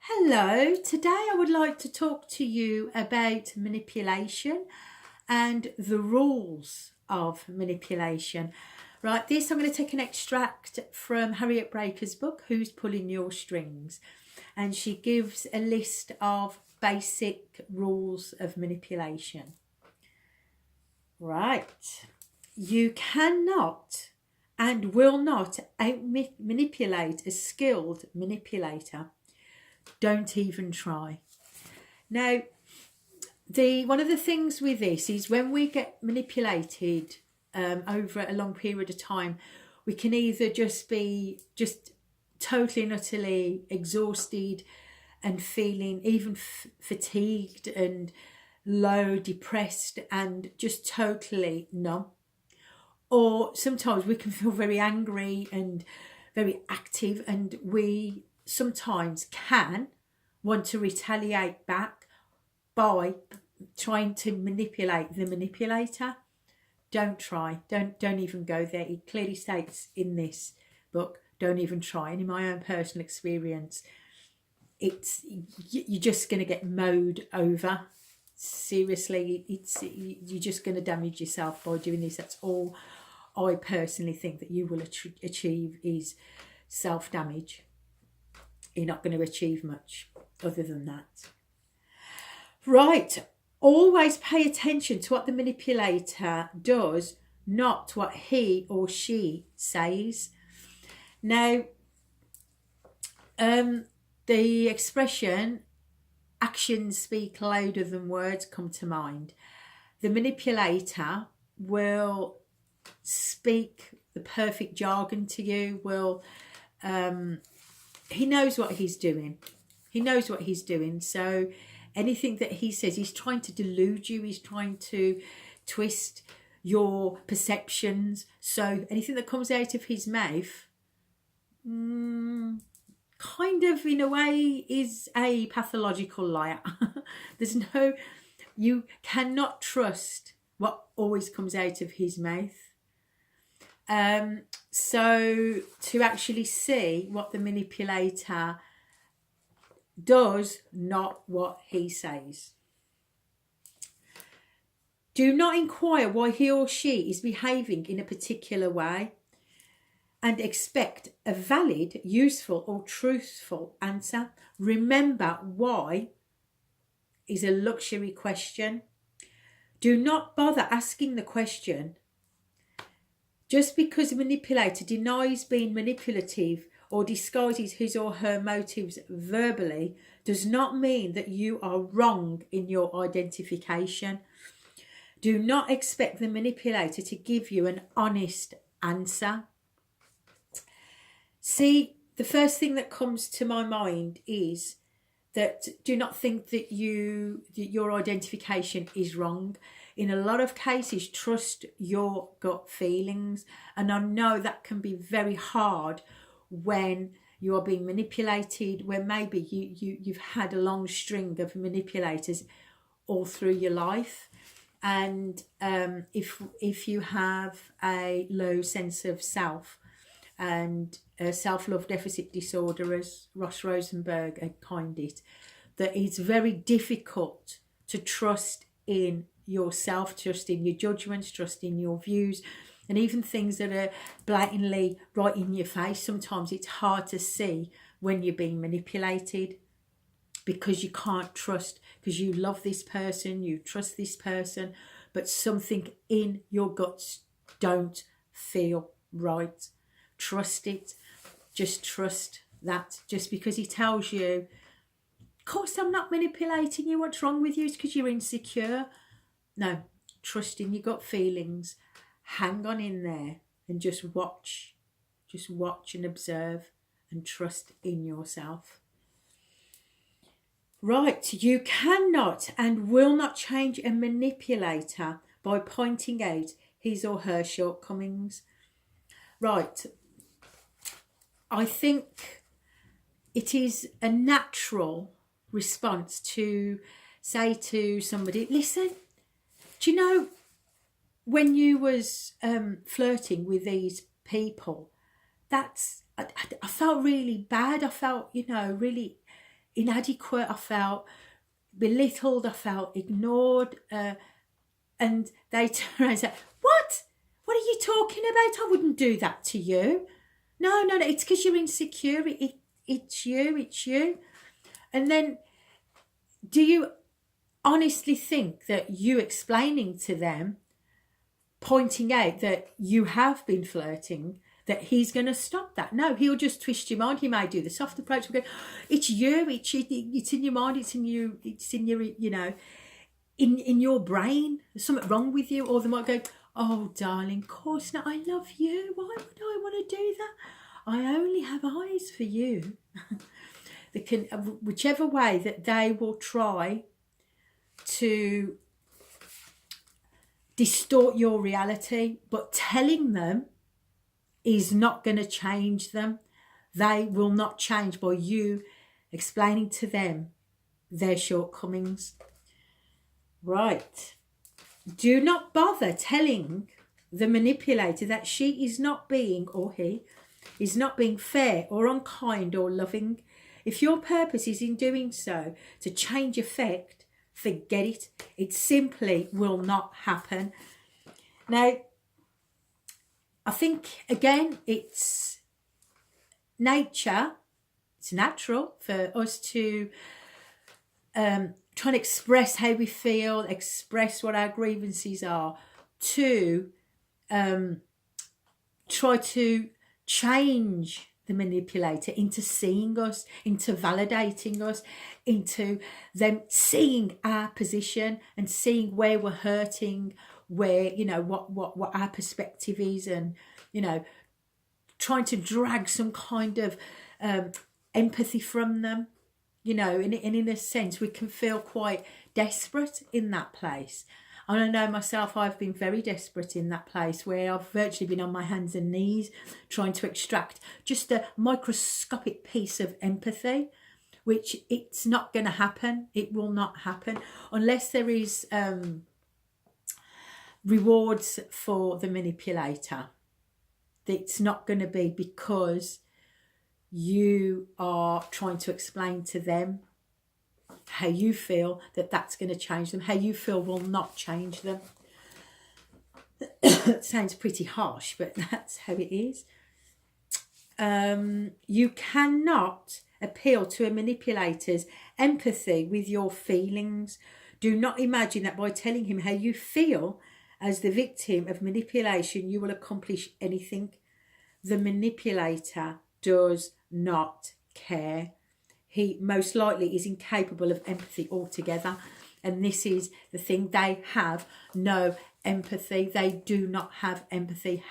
Hello, today I would like to talk to you about manipulation and the rules of manipulation. Right, this I'm going to take an extract from Harriet Braiker's book, Who's Pulling Your Strings? And she gives a list of basic rules of manipulation. Right, you cannot and will not manipulate a skilled manipulator. Don't even try. Now, one of the things with this is when we get manipulated over a long period of time, we can either just be totally and utterly exhausted and feeling even fatigued and low, depressed and just totally numb. Or sometimes we can feel very angry and very active, and we sometimes can want to retaliate back by trying to manipulate the manipulator. Don't try. Don't even go there. It clearly states in this book, don't even try. And in my own personal experience, you're just going to get mowed over. Seriously, you're just going to damage yourself by doing this. That's all I personally think that you will achieve is self-damage. You're not going to achieve much other than that. Right, always pay attention to what the manipulator does, not what he or she says. Now, the expression actions speak louder than words come to mind. The manipulator will speak the perfect jargon to you, he knows what he's doing. So anything that he says, he's trying to delude you. He's trying to twist your perceptions. So anything that comes out of his mouth, kind of in a way is a pathological liar. You cannot trust what always comes out of his mouth. So to actually see what the manipulator does, not what he says. Do not inquire why he or she is behaving in a particular way and expect a valid, useful or truthful answer. Remember, why is a luxury question. Do not bother asking the question. Just because a manipulator denies being manipulative or disguises his or her motives verbally does not mean that you are wrong in your identification. Do not expect the manipulator to give you an honest answer. See, the first thing that comes to my mind is that do not think that your identification is wrong. In a lot of cases, trust your gut feelings. And I know that can be very hard when you are being manipulated, where maybe you've had a long string of manipulators all through your life. And if you have a low sense of self and self-love deficit disorder, as Ross Rosenberg had coined it, that it's very difficult to trust in yourself, trust in your judgments, trust in your views, and even things that are blatantly right in your face. Sometimes it's hard to see when you're being manipulated because you can't trust, because you love this person, you trust this person, but something in your guts don't feel right. Trust it. Just trust that. Just because he tells you, of course I'm not manipulating you, what's wrong with you, it's because you're insecure. No, trust in your gut feelings. Hang on in there and just watch and observe and trust in yourself. Right, you cannot and will not change a manipulator by pointing out his or her shortcomings. Right, I think it is a natural response to say to somebody, listen, do you know, when you was flirting with these people, I felt really bad. I felt, really inadequate, I felt belittled, I felt ignored, and they turn around and say, what are you talking about? I wouldn't do that to you. No, it's because you're insecure. It's you. And then, do you honestly think that you explaining to them, pointing out that you have been flirting, that he's going to stop that? No, he'll just twist your mind. He may do the soft approach. We'll go, it's you. It's in your mind. It's in your, you know, in your brain. There's something wrong with you. Or they might go, oh, darling, of course not. I love you. Why would I want to do that? I only have eyes for you. They can, whichever way that they will try to distort your reality, but telling them is not going to change them. They will not change by you explaining to them their shortcomings. Right. Do not bother telling the manipulator that she is not being, or he is not being fair or unkind or loving. If your purpose is in doing so to change effect, forget it. It simply will not happen. Now, I think, again, it's nature. It's natural for us to try and express how we feel, express what our grievances are, to try to change the manipulator into seeing us, into validating us, into them seeing our position and seeing where we're hurting, where, you know, what our perspective is, and, you know, trying to drag some kind of empathy from them, you know, and in a sense we can feel quite desperate in that place. And I know myself, I've been very desperate in that place where I've virtually been on my hands and knees trying to extract just a microscopic piece of empathy, which it's not going to happen. It will not happen unless there is rewards for the manipulator. It's not going to be because you are trying to explain to them how you feel that's going to change them. How you feel will not change them. It sounds pretty harsh, but that's how it is. You cannot appeal to a manipulator's empathy with your feelings. Do not imagine that by telling him how you feel as the victim of manipulation, you will accomplish anything. The manipulator does not care. He most likely is incapable of empathy altogether. And this is the thing. They have no empathy. They do not have empathy.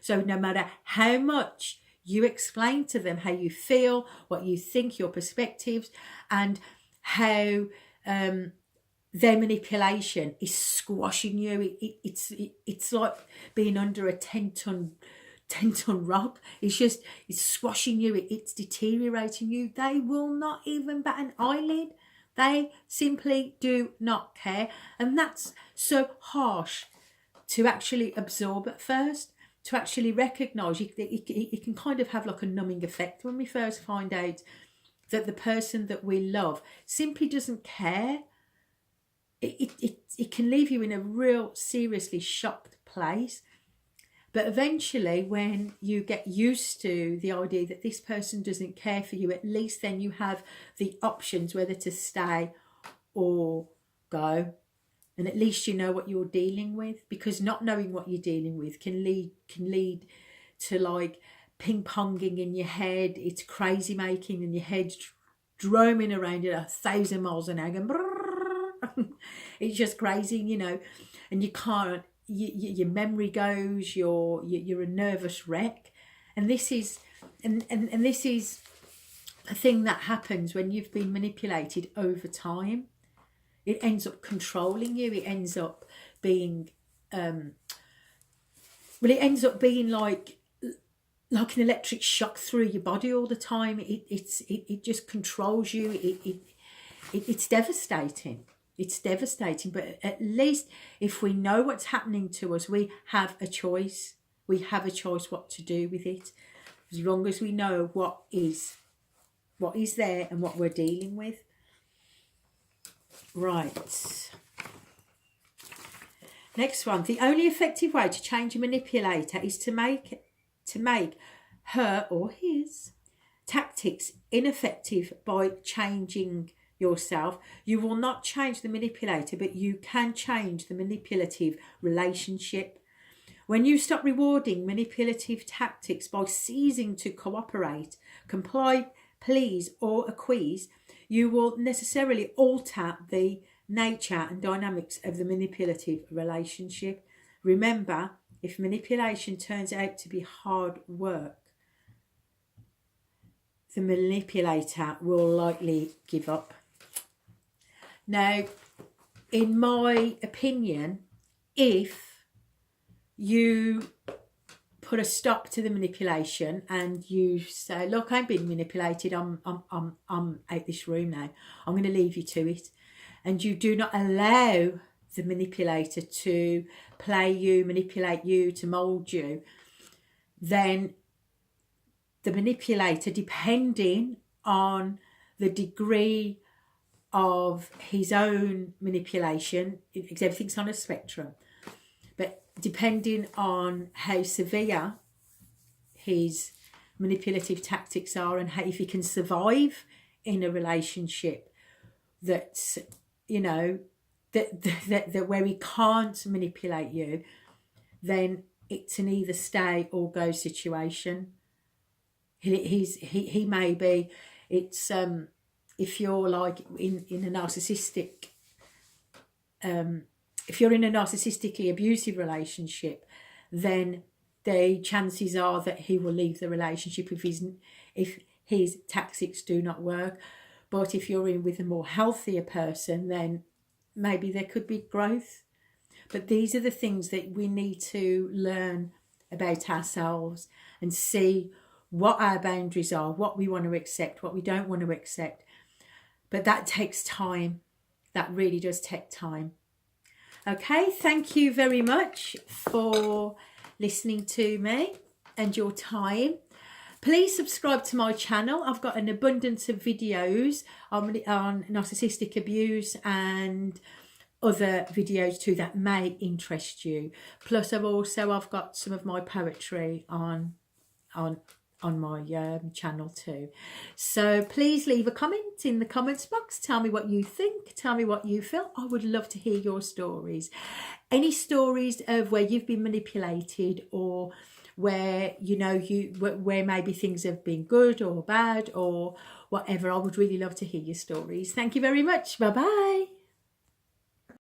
So no matter how much you explain to them how you feel, what you think, your perspectives, and how their manipulation is squashing you. It's like being under a 10-ton rock. It's squashing you. It's deteriorating you. They will not even bat an eyelid. They simply do not care. And that's so harsh to actually absorb at first, to actually recognise. It can kind of have like a numbing effect when we first find out that the person that we love simply doesn't care. It can leave you in a real seriously shocked place. But eventually, when you get used to the idea that this person doesn't care for you, at least then you have the options whether to stay or go. And at least you know what you're dealing with, because not knowing what you're dealing with can lead to like ping-ponging in your head. It's crazy making, and your head's droning around at 1,000 miles an hour. It's just crazy, you know, and you can't. Your memory goes. You're a nervous wreck, and this is this is a thing that happens when you've been manipulated over time. It ends up controlling you. It ends up being it ends up being like an electric shock through your body all the time. It just controls you. It's devastating. It's devastating, but at least if we know what's happening to us, we have a choice. We have a choice what to do with it. As long as we know what is what is there and what we're dealing with. Right. Next one. The only effective way to change a manipulator is to make her or his tactics ineffective by changing yourself. You will not change the manipulator, but you can change the manipulative relationship. When you stop rewarding manipulative tactics by ceasing to cooperate, comply, please, or acquiesce, you will necessarily alter the nature and dynamics of the manipulative relationship. Remember, if manipulation turns out to be hard work, the manipulator will likely give up. Now, in my opinion, if you put a stop to the manipulation and you say, look, I'm being manipulated, I'm out this room now, I'm going to leave you to it, and you do not allow the manipulator to play you, manipulate you, to mould you, then the manipulator, depending on the degree of his own manipulation, because everything's on a spectrum, but depending on how severe his manipulative tactics are and how, if he can survive in a relationship that's, you know, that where he can't manipulate you, then it's an either stay or go situation. He may be, it's if you're like in a narcissistic if you're in a narcissistically abusive relationship, then the chances are that he will leave the relationship if his tactics do not work. But if you're in with a more healthier person, then maybe there could be growth. But these are the things that we need to learn about ourselves and see what our boundaries are, what we want to accept, what we don't want to accept. But that takes time. That really does take time. Okay, thank you very much for listening to me and your time. Please subscribe to my channel. I've got an abundance of videos on narcissistic abuse and other videos too that may interest you. Plus I've got some of my poetry on my channel too. So please leave a comment in the comments box. Tell me what you think. Tell me what you feel. I would love to hear your stories. Any stories of where you've been manipulated, or where where maybe things have been good or bad or whatever. I would really love to hear your stories. Thank you very much. Bye bye.